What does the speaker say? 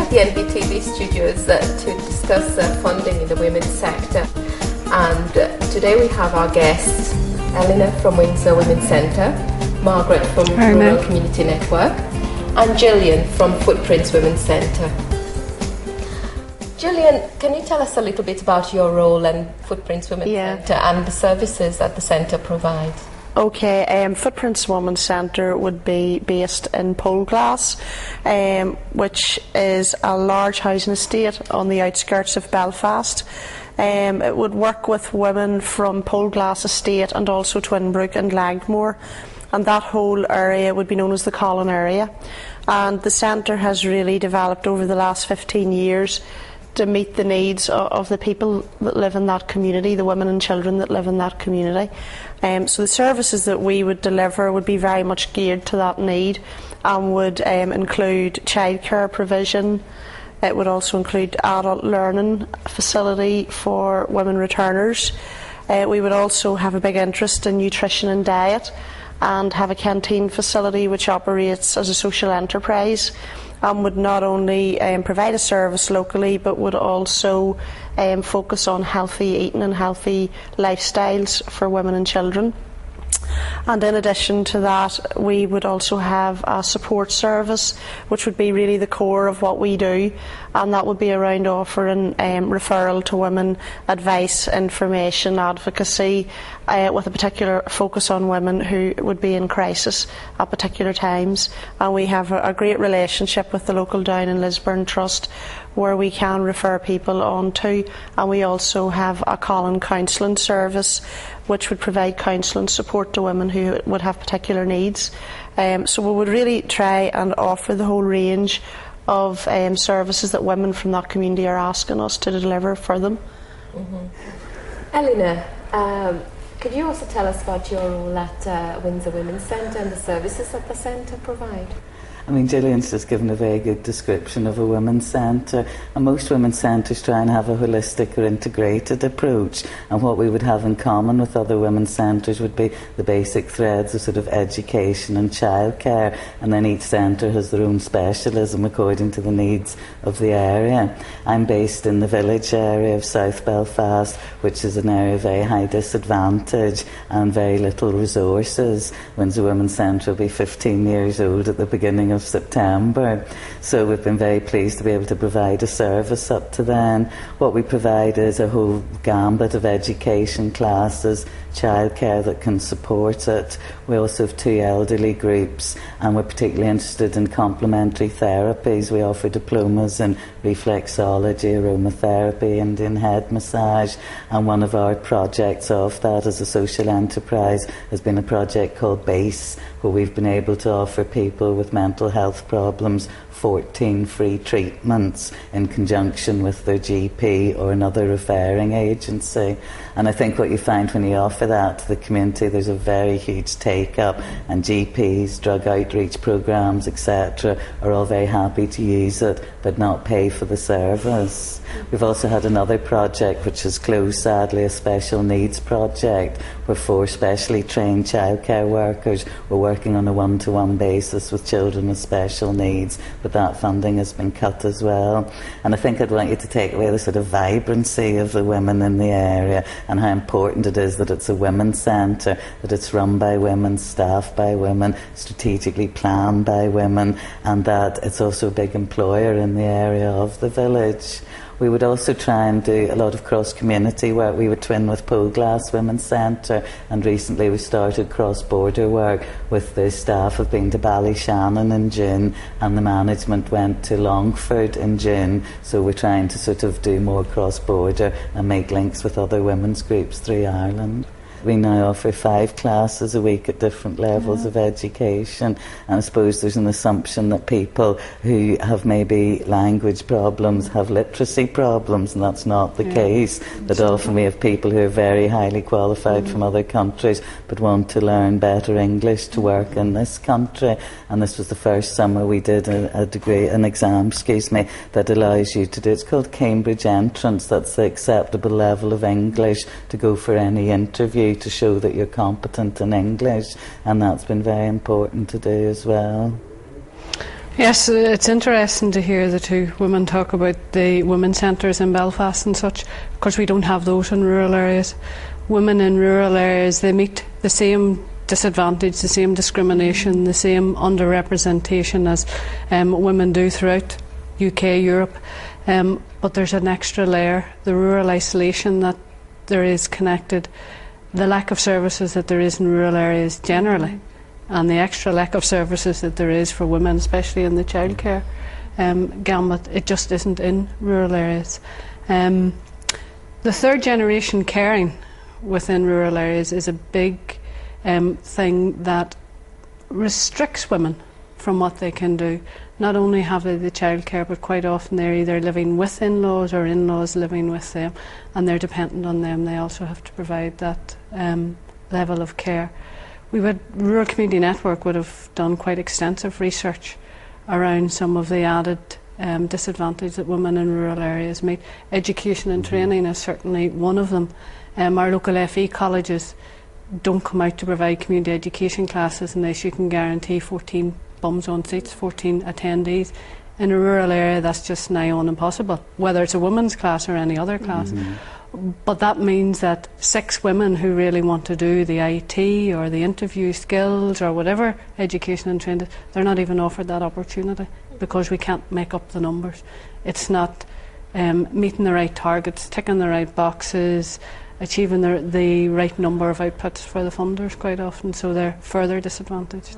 at the NBTV studios to discuss funding in the women's sector, and today we have our guests, Eleanor from Windsor Women's Centre, Margaret from Rural Community Network, and Gillian from Footprints Women's Centre. Gillian, can you tell us a little bit about your role and Footprints Women's Centre and the services that the centre provides? Okay, Footprints Women's Centre would be based in Poleglass, which is a large housing estate on the outskirts of Belfast. It would work with women from Poleglass Estate and also Twinbrook and Langmore, and that whole area would be known as the Colin area. And the centre has really developed over the last 15 years to meet the needs of the people that live in that community, the women and children that live in that community. So the services that we would deliver would be very much geared to that need, and would include childcare provision. It would also include adult learning facility for women returners. We would also have a big interest in nutrition and diet, and have a canteen facility which operates as a social enterprise, and would not only provide a service locally, but would also focus on healthy eating and healthy lifestyles for women and children. And in addition to that, we would also have a support service, which would be really the core of what we do, and that would be around offering referral to women, advice, information, advocacy, with a particular focus on women who would be in crisis at particular times. And we have a great relationship with the local Down and Lisburn Trust, where we can refer people on to, and we also have a Colin counselling service which would provide counselling support to women who would have particular needs. So we would really try and offer the whole range of services that women from that community are asking us to deliver for them. Eleanor, could you also tell us about your role at Windsor Women's Centre and the services that the centre provide? I mean, Gillian's just given a very good description of a women's centre, and most women's centres try and have a holistic or integrated approach, and what we would have in common with other women's centres would be the basic threads of sort of education and childcare, and then each centre has their own specialism according to the needs of the area. I'm based in the village area of South Belfast, which is an area of very high disadvantage and very little resources. Windsor Women's Centre will be 15 years old at the beginning of September, so we've been very pleased to be able to provide a service up to then. What we provide is a whole gambit of education classes, childcare that can support it. We also have 2 elderly groups, and we're particularly interested in complementary therapies. We offer diplomas in reflexology, aromatherapy and in head massage, and one of our projects of that as a social enterprise has been a project called BASE, where we've been able to offer people with mental health problems 14 free treatments in conjunction with their GP or another referring agency. And I think what you find when you offer that to the community, there's a very huge take-up, and GPs, drug outreach programmes, etc. are all very happy to use it but not pay for the service. We've also had another project which has closed, sadly, a special needs project where 4 specially trained childcare workers were working on a one-to-one basis with children with special needs, but that funding has been cut as well. And I think I'd want you to take away the sort of vibrancy of the women in the area and how important it is that it's a women's centre, that it's run by women, staffed by women, strategically planned by women, and that it's also a big employer in the area of the village. We would also try and do a lot of cross-community work. We would twin with Poleglass Women's Centre, and recently we started cross-border work with the staff of being to Ballyshannon in June, and the management went to Longford in June. So we're trying to sort of do more cross-border and make links with other women's groups through Ireland. We now offer 5 classes a week at different levels of education, and I suppose there's an assumption that people who have maybe language problems have literacy problems, and that's not the case. That often we have people who are very highly qualified from other countries but want to learn better English to work in this country, and this was the first summer we did an exam that allows you to do, it's called Cambridge Entrance, that's the acceptable level of English to go for any interview, to show that you're competent in English, and that's been very important to do as well. Yes, it's interesting to hear the two women talk about the women's centres in Belfast and such. Of course, we don't have those in rural areas. Women in rural areas, they meet the same disadvantage, the same discrimination, the same underrepresentation as women do throughout UK, Europe. But there's an extra layer, the rural isolation that there is connected, the lack of services that there is in rural areas generally, and the extra lack of services that there is for women, especially in the childcare gamut. It just isn't in rural areas. The third generation caring within rural areas is a big thing that restricts women from what they can do. Not only have they the childcare, but quite often they're either living with in-laws or in-laws living with them, and they're dependent on them. They also have to provide that level of care. Rural Community Network would have done quite extensive research around some of the added disadvantage that women in rural areas meet. Education and training is certainly one of them. Our local FE colleges don't come out to provide community education classes unless you can guarantee 14 bums on seats, 14 attendees. In a rural area, that's just nigh on impossible, whether it's a women's class or any other class. But that means that 6 women who really want to do the IT or the interview skills or whatever education and training, they're not even offered that opportunity because we can't make up the numbers. It's not meeting the right targets, ticking the right boxes, achieving the right number of outputs for the funders quite often, so they're further disadvantaged.